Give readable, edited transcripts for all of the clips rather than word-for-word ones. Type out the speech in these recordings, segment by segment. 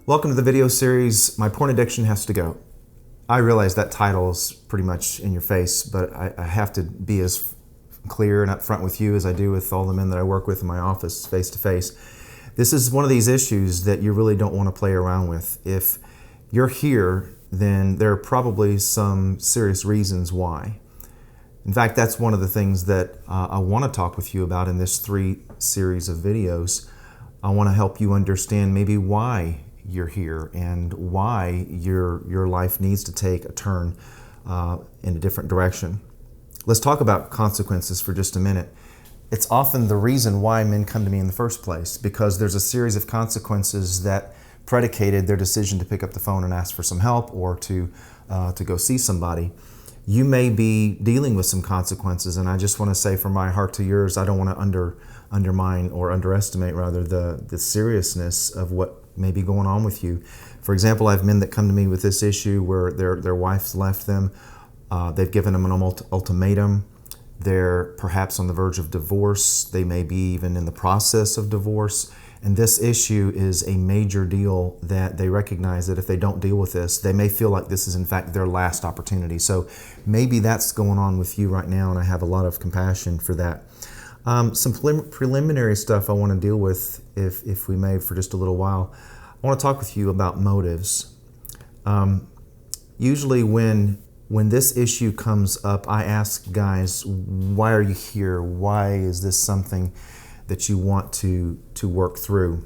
Welcome to the video series, My Porn Addiction Has to Go. I realize that title is pretty much in your face, but I have to be as clear and upfront with you as I do with all the men that I work with in my office face to face. This is one of these issues that you really don't want to play around with. If you're here, then there are probably some serious reasons why. In fact, that's one of the things that I want to talk with you about in this 3 series of videos. I want to help you understand maybe why you're here and why your life needs to take a turn in a different direction. Let's talk about consequences for just a minute. It's often the reason why men come to me in the first place, because there's a series of consequences that predicated their decision to pick up the phone and ask for some help or to go see somebody. You may be dealing with some consequences, and I just want to say from my heart to yours, I don't want to undermine or underestimate rather the seriousness of what may be going on with you. For example, I have men that come to me with this issue where their wife's left them. They've given them an ultimatum. They're perhaps on the verge of divorce. They may be even in the process of divorce. And this issue is a major deal that they recognize that if they don't deal with this, they may feel like this is in fact their last opportunity. So maybe that's going on with you right now, and I have a lot of compassion for that. Some preliminary stuff I want to deal with, if we may, for just a little while. I want to talk with you about motives. Usually when this issue comes up, I ask guys, why are you here? Why is this something that you want to work through?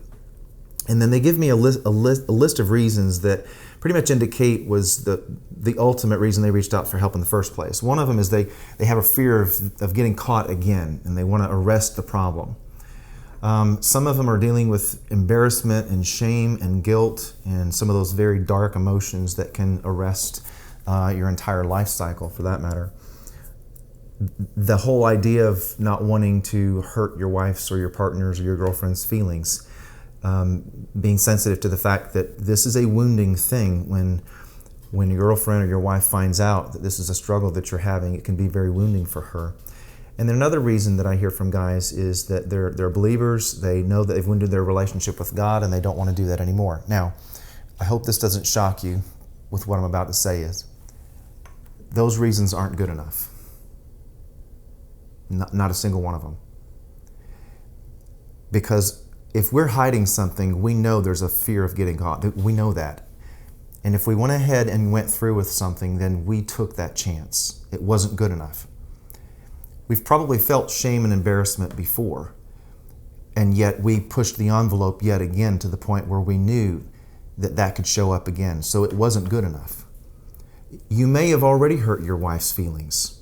And then they give me a list of reasons that pretty much indicate was the ultimate reason they reached out for help in the first place. One of them is they have a fear of getting caught again, and they want to arrest the problem. Some of them are dealing with embarrassment and shame and guilt and some of those very dark emotions that can arrest your entire life cycle, for that matter. The whole idea of not wanting to hurt your wife's or your partner's or your girlfriend's feelings, being sensitive to the fact that this is a wounding thing. When your girlfriend or your wife finds out that this is a struggle that you're having, it can be very wounding for her. And then another reason that I hear from guys is that they're believers. They know that they've wounded their relationship with God and they don't want to do that anymore. Now, I hope this doesn't shock you with what I'm about to say is, those reasons aren't good enough. Not a single one of them. Because if we're hiding something, we know there's a fear of getting caught. We know that. And if we went ahead and went through with something, then we took that chance. It wasn't good enough. We've probably felt shame and embarrassment before, and yet we pushed the envelope yet again to the point where we knew that could show up again. So it wasn't good enough. You may have already hurt your wife's feelings.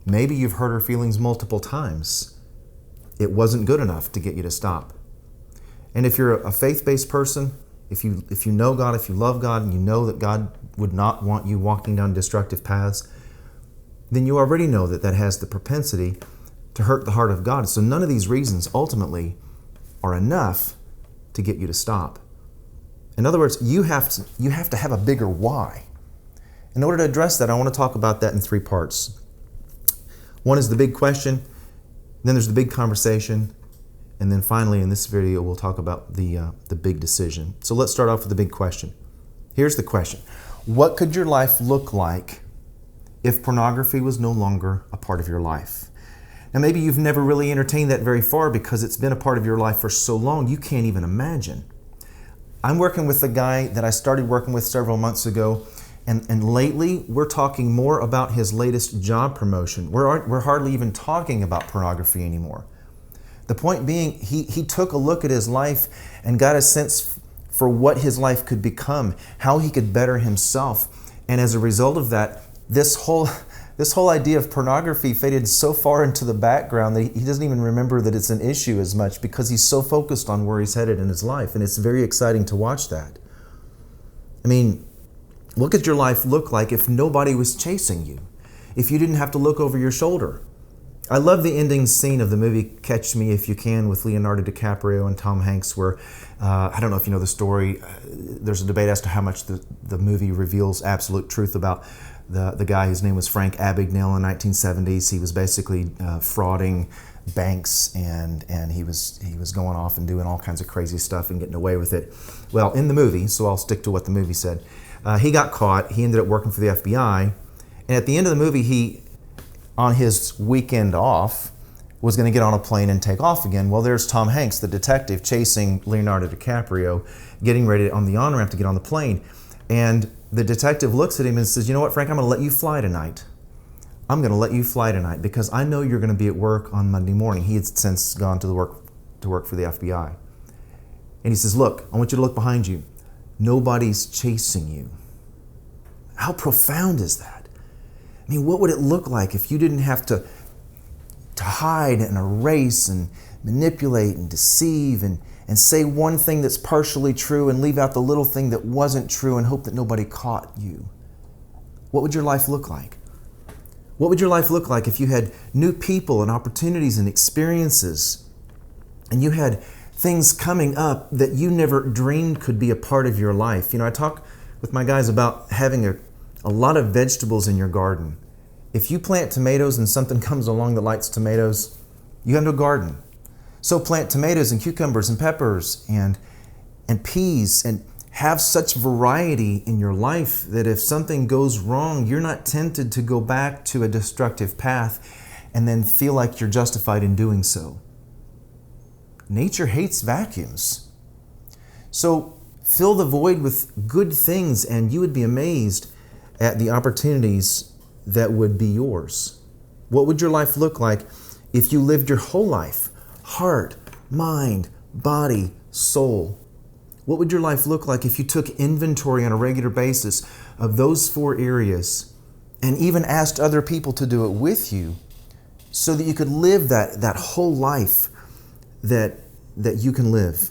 Maybe you've hurt her feelings multiple times. It wasn't good enough to get you to stop. And if you're a faith-based person, if you know God, if you love God, and you know that God would not want you walking down destructive paths, then you already know that has the propensity to hurt the heart of God. So none of these reasons ultimately are enough to get you to stop. In other words, you have to have a bigger why. In order to address that, I want to talk about that in 3 parts. One is the big question, then there's the big conversation, and then finally in this video we'll talk about the big decision. So let's start off with the big question. Here's the question. What could your life look like if pornography was no longer a part of your life? Now maybe you've never really entertained that very far because it's been a part of your life for so long you can't even imagine. I'm working with a guy that I started working with several months ago, and lately we're talking more about his latest job promotion. We're hardly even talking about pornography anymore. The point being, he took a look at his life and got a sense for what his life could become, how he could better himself. And as a result of that, this whole idea of pornography faded so far into the background that he doesn't even remember that it's an issue as much because he's so focused on where he's headed in his life. And it's very exciting to watch that. I mean, what could your life look like if nobody was chasing you? If you didn't have to look over your shoulder? I love the ending scene of the movie Catch Me If You Can with Leonardo DiCaprio and Tom Hanks where, I don't know if you know the story, there's a debate as to how much the movie reveals absolute truth about the guy whose name was Frank Abagnale in the 1970s. He was basically frauding banks, and he was going off and doing all kinds of crazy stuff and getting away with it. Well, in the movie, so I'll stick to what the movie said, he got caught. He ended up working for the FBI, and at the end of the movie, he, on his weekend off, was going to get on a plane and take off again. Well, there's Tom Hanks, the detective, chasing Leonardo DiCaprio, getting ready on the on-ramp to get on the plane. And the detective looks at him and says, "You know what, Frank, I'm going to let you fly tonight. I'm going to let you fly tonight because I know you're going to be at work on Monday morning." He had since gone to work for the FBI. And he says, "Look, I want you to look behind you. Nobody's chasing you." How profound is that? I mean, what would it look like if you didn't have to hide and erase and manipulate and deceive and say one thing that's partially true and leave out the little thing that wasn't true and hope that nobody caught you? What would your life look like? What would your life look like if you had new people and opportunities and experiences, and you had things coming up that you never dreamed could be a part of your life? You know, I talk with my guys about having a lot of vegetables in your garden. If you plant tomatoes and something comes along that likes tomatoes, you have no garden. So plant tomatoes and cucumbers and peppers and peas, and have such variety in your life that if something goes wrong, you're not tempted to go back to a destructive path and then feel like you're justified in doing so. Nature hates vacuums. So fill the void with good things, and you would be amazed at the opportunities that would be yours. What would your life look like if you lived your whole life, heart, mind, body, soul? What would your life look like if you took inventory on a regular basis of those 4 areas and even asked other people to do it with you so that you could live that whole life that you can live?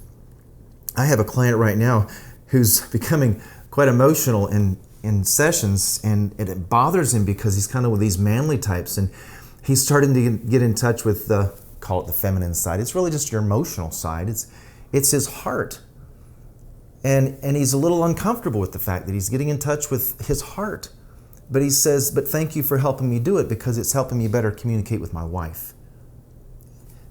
I have a client right now who's becoming quite emotional in sessions, and it bothers him because he's kind of with these manly types, and he's starting to get in touch with call it the feminine side. It's really just your emotional side. It's his heart. And he's a little uncomfortable with the fact that he's getting in touch with his heart. But he says, "But thank you for helping me do it because it's helping me better communicate with my wife."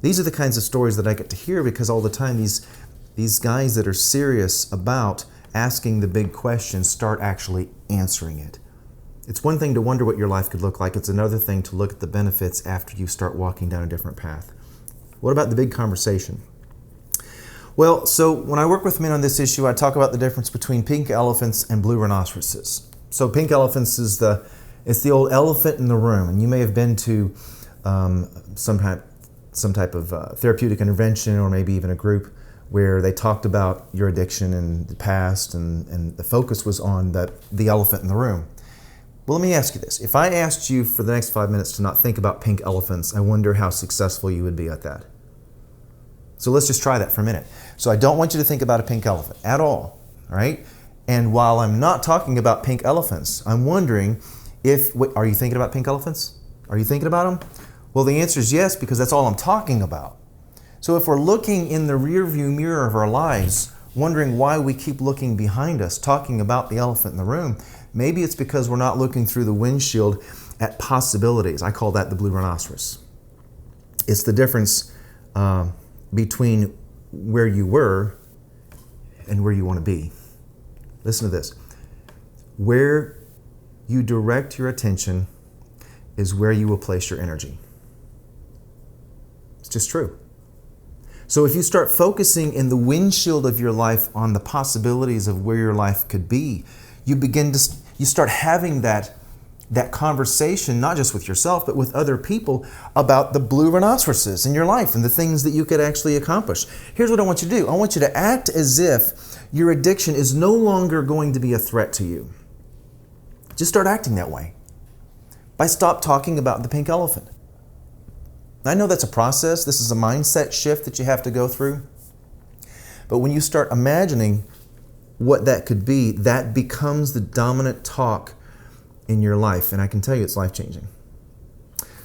These are the kinds of stories that I get to hear because all the time these guys that are serious about asking the big questions start actually answering it. It's one thing to wonder what your life could look like. It's another thing to look at the benefits after you start walking down a different path. What about the big conversation? Well, so when I work with men on this issue, I talk about the difference between pink elephants and blue rhinoceroses. So pink elephants is it's the old elephant in the room, and you may have been to some type of therapeutic intervention or maybe even a group where they talked about your addiction in the past, and the focus was on the elephant in the room. Well, let me ask you this. If I asked you for the next 5 minutes to not think about pink elephants, I wonder how successful you would be at that. So let's just try that for a minute. So I don't want you to think about a pink elephant at all, right? And while I'm not talking about pink elephants, I'm wondering are you thinking about pink elephants? Are you thinking about them? Well, the answer is yes, because that's all I'm talking about. So if we're looking in the rearview mirror of our lives, wondering why we keep looking behind us, talking about the elephant in the room, maybe it's because we're not looking through the windshield at possibilities. I call that the blue rhinoceros. It's the difference between where you were and where you want to be. Listen to this. Where you direct your attention is where you will place your energy. It's just true. So if you start focusing in the windshield of your life on the possibilities of where your life could be, you start having that conversation, not just with yourself, but with other people about the blue rhinoceroses in your life and the things that you could actually accomplish. Here's what I want you to do. I want you to act as if your addiction is no longer going to be a threat to you. Just start acting that way. Stop talking about the pink elephant. I know that's a process. This is a mindset shift that you have to go through. But when you start imagining what that could be, that becomes the dominant talk in your life. And I can tell you it's life-changing.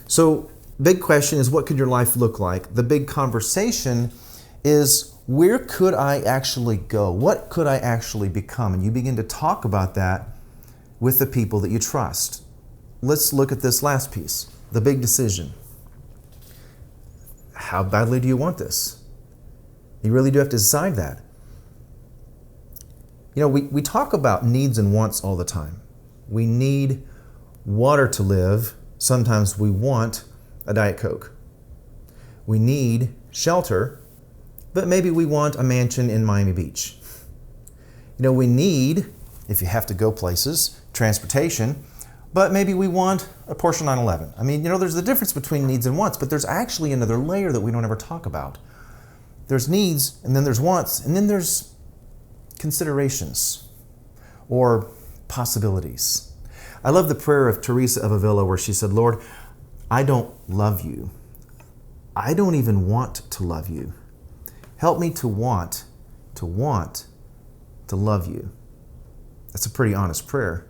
So, big question is, what could your life look like? The big conversation is, where could I actually go? What could I actually become? And you begin to talk about that with the people that you trust. Let's look at this last piece, the big decision. how badly do you want this? You really do have to decide that. You know, we talk about needs and wants all the time. We need water to live. Sometimes we want a Diet Coke. We need shelter, but maybe we want a mansion in Miami Beach. You know, we need, if you have to go places, transportation, but maybe we want a Porsche 911. I mean, you know, there's the difference between needs and wants, but there's actually another layer that we don't ever talk about. There's needs, and then there's wants, and then there's considerations or possibilities. I love the prayer of Teresa of Avila where she said, Lord, I don't love you. I don't even want to love you. Help me to want to love you. That's a pretty honest prayer.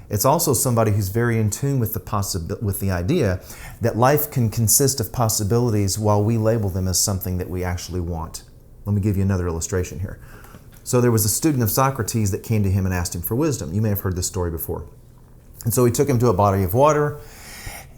It's also somebody who's very in tune with the idea that life can consist of possibilities while we label them as something that we actually want. Let me give you another illustration here. So there was a student of Socrates that came to him and asked him for wisdom. You may have heard this story before. And so he took him to a body of water,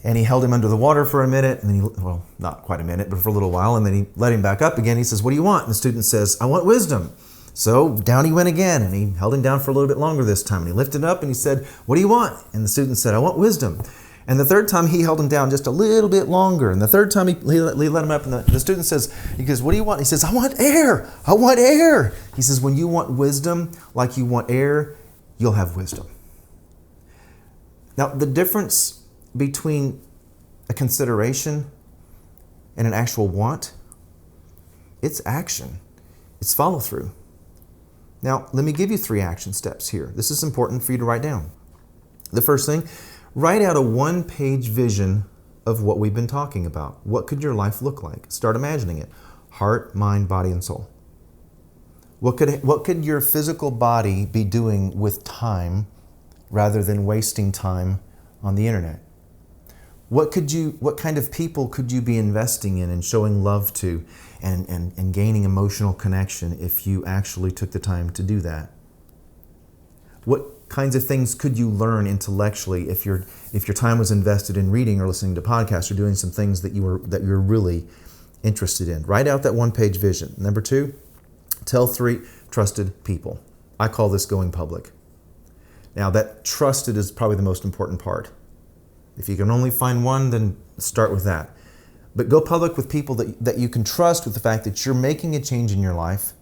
and he held him under the water for a minute, and then well, not quite a minute, but for a little while, and then he let him back up again. He says, what do you want? And the student says, I want wisdom. So down he went again, and he held him down for a little bit longer this time. And he lifted up and he said, what do you want? And the student said, I want wisdom. And the third time he held him down just a little bit longer. And the third time he let him up, and the student says, he goes, what do you want? He says, I want air. I want air. He says, when you want wisdom like you want air, you'll have wisdom. Now, the difference between a consideration and an actual want, it's action. It's follow through. Now, let me give you 3 action steps here. This is important for you to write down. The first thing, write out a 1-page vision of what we've been talking about. What could your life look like? Start imagining it. Heart, mind, body, and soul. What could your physical body be doing with time rather than wasting time on the internet? What kind of people could you be investing in and showing love to and gaining emotional connection if you actually took the time to do that? What kinds of things could you learn intellectually if your time was invested in reading or listening to podcasts or doing some things that you're really interested in? Write out that 1-page vision. Number 2, tell 3 trusted people. I call this going public. Now, that trusted is probably the most important part. If you can only find one, then start with that. But go public with people that you can trust with the fact that you're making a change in your life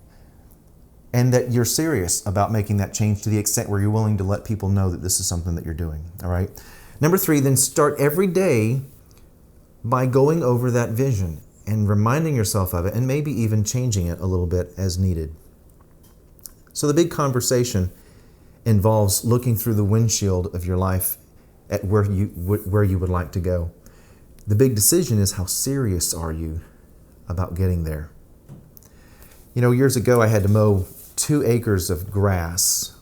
and that you're serious about making that change to the extent where you're willing to let people know that this is something that you're doing, all right? Number 3, then start every day by going over that vision and reminding yourself of it and maybe even changing it a little bit as needed. So the big conversation involves looking through the windshield of your life at where you would like to go. The big decision is, how serious are you about getting there? You know, years ago I had to mow 2 acres of grass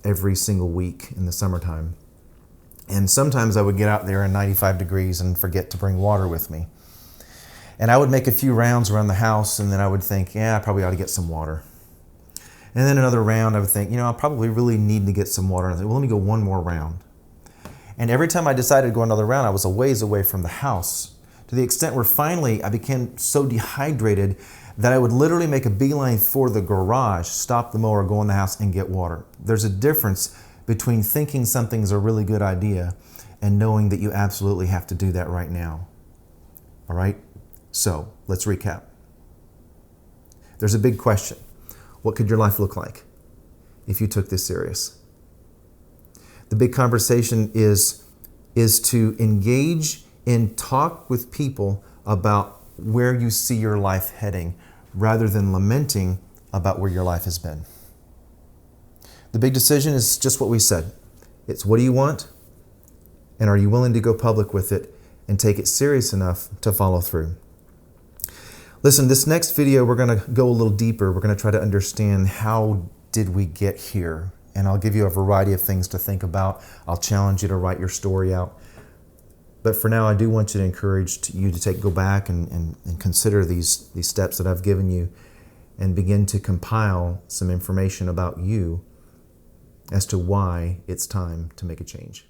every single week in the summertime. And sometimes I would get out there in 95 degrees and forget to bring water with me. And I would make a few rounds around the house, and then I would think, yeah, I probably ought to get some water. And then another round, I would think, you know, I probably really need to get some water. And I think, well, let me go one more round. And every time I decided to go another round, I was a ways away from the house, to the extent where finally I became so dehydrated that I would literally make a beeline for the garage, stop the mower, go in the house, and get water. There's a difference between thinking something's a really good idea and knowing that you absolutely have to do that right now. All right? So, let's recap. There's a big question. What could your life look like if you took this serious? The big conversation is to engage in talk with people about where you see your life heading rather than lamenting about where your life has been. The big decision is just what we said. It's what do you want, and are you willing to go public with it and take it serious enough to follow through? Listen, this next video, we're going to go a little deeper. We're going to try to understand how did we get here? And I'll give you a variety of things to think about. I'll challenge you to write your story out. But for now, I do want you to encourage you to go back and consider these steps that I've given you and begin to compile some information about you as to why it's time to make a change.